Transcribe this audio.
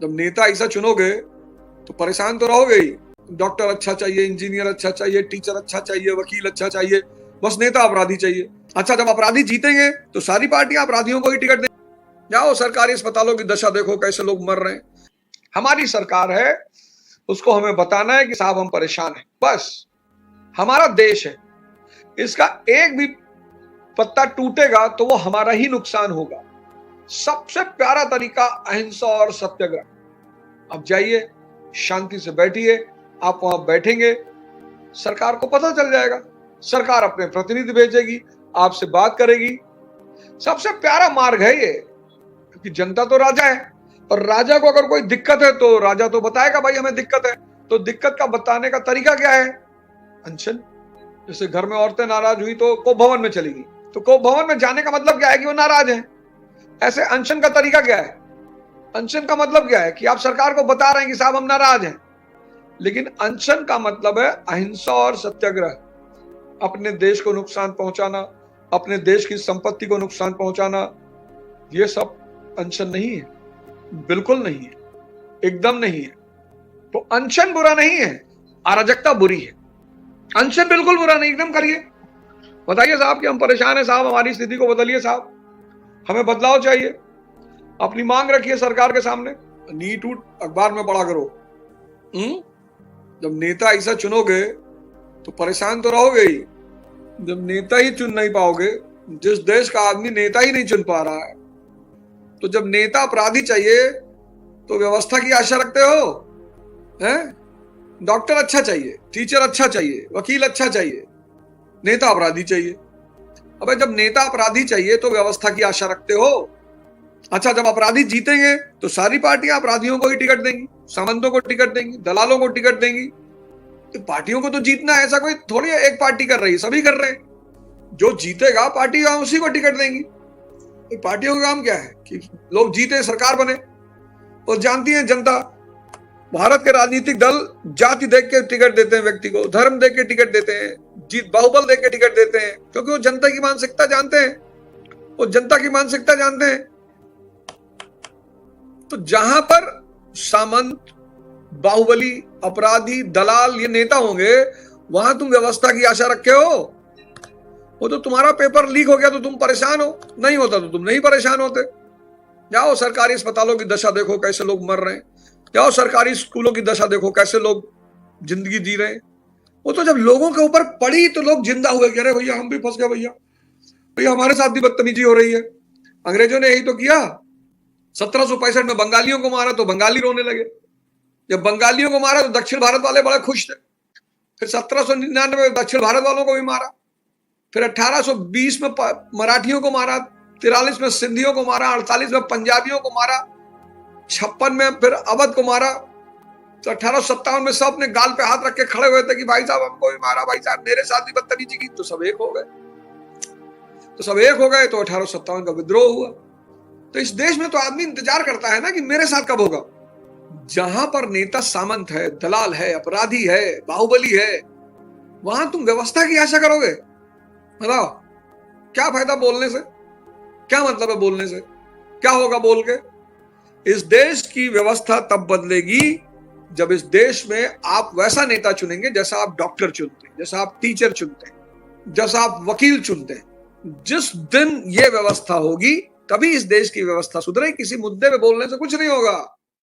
जब नेता ऐसा चुनोगे तो परेशान तो रहोगे ही। डॉक्टर अच्छा चाहिए, इंजीनियर अच्छा चाहिए, टीचर अच्छा चाहिए, वकील अच्छा चाहिए, बस नेता अपराधी चाहिए। अच्छा, जब अपराधी जीतेंगे तो सारी पार्टियां अपराधियों को ही टिकट देंगी। जाओ सरकारी अस्पतालों की दशा देखो, कैसे लोग मर रहे हैं। हमारी सरकार है, उसको हमें बताना है कि साहब हम परेशान हैं। बस हमारा देश है, इसका एक भी पत्ता टूटेगा तो वो हमारा ही नुकसान होगा। सबसे प्यारा तरीका अहिंसा और सत्याग्रह। अब जाइए, शांति से बैठिए। आप वहां बैठेंगे, सरकार को पता चल जाएगा, सरकार अपने प्रतिनिधि भेजेगी, आपसे बात करेगी। सबसे प्यारा मार्ग है ये, क्योंकि जनता तो राजा है, और राजा को अगर कोई दिक्कत है तो राजा तो बताएगा भाई हमें दिक्कत है। तो दिक्कत का बताने का तरीका क्या है? अनशन। जैसे घर में औरतें नाराज हुई तो कोप भवन में चली गई, तो कोप भवन में जाने का मतलब क्या है कि वो नाराज है। ऐसे अनशन का तरीका क्या है? अनशन का मतलब क्या है कि आप सरकार को बता रहे हैं कि साहब हम नाराज हैं। लेकिन अनशन का मतलब है अहिंसा और सत्याग्रह। अपने देश को नुकसान पहुंचाना, अपने देश की संपत्ति को नुकसान पहुंचाना, ये सब अनशन नहीं है, बिल्कुल नहीं है, एकदम नहीं है। तो अनशन बुरा नहीं है, अराजकता बुरी है। अनशन बिल्कुल बुरा नहीं, एकदम करिए। बताइए साहब कि हम परेशान हैं साहब, हमारी स्थिति को बदलिए साहब, हमें बदलाव चाहिए। अपनी मांग रखिए सरकार के सामने। नीट उठ अखबार में पढ़ा करो। जब नेता ऐसा चुनोगे तो परेशान तो रहोगे ही। जब नेता ही चुन नहीं पाओगे, जिस देश का आदमी नेता ही नहीं चुन पा रहा है, तो जब नेता अपराधी चाहिए तो व्यवस्था की आशा रखते हो? हैं? डॉक्टर अच्छा चाहिए, टीचर अच्छा चाहिए, वकील अच्छा चाहिए, नेता अपराधी चाहिए। अबे जब नेता अपराधी चाहिए तो व्यवस्था की आशा रखते हो? अच्छा, जब अपराधी जीतेंगे तो सारी पार्टियां अपराधियों को ही टिकट देंगी, सामंतों को टिकट देंगी, दलालों को टिकट देंगी। तो पार्टियों को तो जीतना है, ऐसा कोई थोड़ी एक पार्टी कर रही है, सभी कर रहे हैं। जो जीतेगा पार्टी उसी को टिकट देंगी। तो पार्टियों का काम क्या है कि लोग जीते, सरकार बने। और जानती है जनता, भारत के राजनीतिक दल जाति देख के टिकट देते हैं व्यक्ति को, धर्म देख के टिकट देते हैं, जीत बाहुबल देख के टिकट देते हैं, क्योंकि वो जनता की मानसिकता जानते हैं। वो जनता की मानसिकता जानते हैं। तो जहां पर सामंत, बाहुबली, अपराधी, दलाल ये नेता होंगे, वहां तुम व्यवस्था की आशा रखे हो? वो तो तुम्हारा पेपर लीक हो गया तो तुम परेशान हो, नहीं होता तो तुम नहीं परेशान होते। जाओ सरकारी अस्पतालों की दशा देखो, कैसे लोग मर रहे हैं। जाओ सरकारी स्कूलों की दशा देखो, कैसे लोग जिंदगी जी रहे हैं। वो तो जब लोगों के ऊपर पड़ी तो लोग जिंदा हुए, कह रहे भैया हम भी फंस गए, भैया भैया हमारे साथ भी बदतमीजी हो रही है। अंग्रेजों ने यही तो किया। 1765 में बंगालियों को मारा तो बंगाली रोने लगे। जब बंगालियों को मारा तो दक्षिण भारत वाले बड़े खुश थे। फिर 1799 में दक्षिण भारत वालों को भी मारा। फिर 1820 में मराठियों को मारा, 43 में सिंधियों को मारा, 48 में पंजाबियों को मारा, 56 में फिर अवध को मारा। तो 1857 में सब ने गाल पे हाथ रख के खड़े हुए थे कि भाई साहब हमको भी मारा, भाई साहब मेरे साथ भी बदतमीजी की। तो सब एक हो गए। तो 1857 का विद्रोह हुआ। तो इस देश में तो आदमी इंतजार करता है ना कि मेरे साथ कब होगा। जहां पर नेता सामंत है, दलाल है, अपराधी है, बाहुबली है, वहां तुम व्यवस्था की आशा करोगे? बताओ क्या फायदा बोलने से? क्या मतलब है बोलने से? क्या होगा बोल के? इस देश की व्यवस्था तब बदलेगी जब इस देश में आप वैसा नेता चुनेंगे जैसा आप डॉक्टर चुनते हैं, जैसा आप टीचर चुनते हैं, जैसा आप वकील चुनते हैं। जिस दिन ये व्यवस्था होगी तभी इस देश की व्यवस्था सुधरेगी। किसी मुद्दे पे बोलने से कुछ नहीं होगा।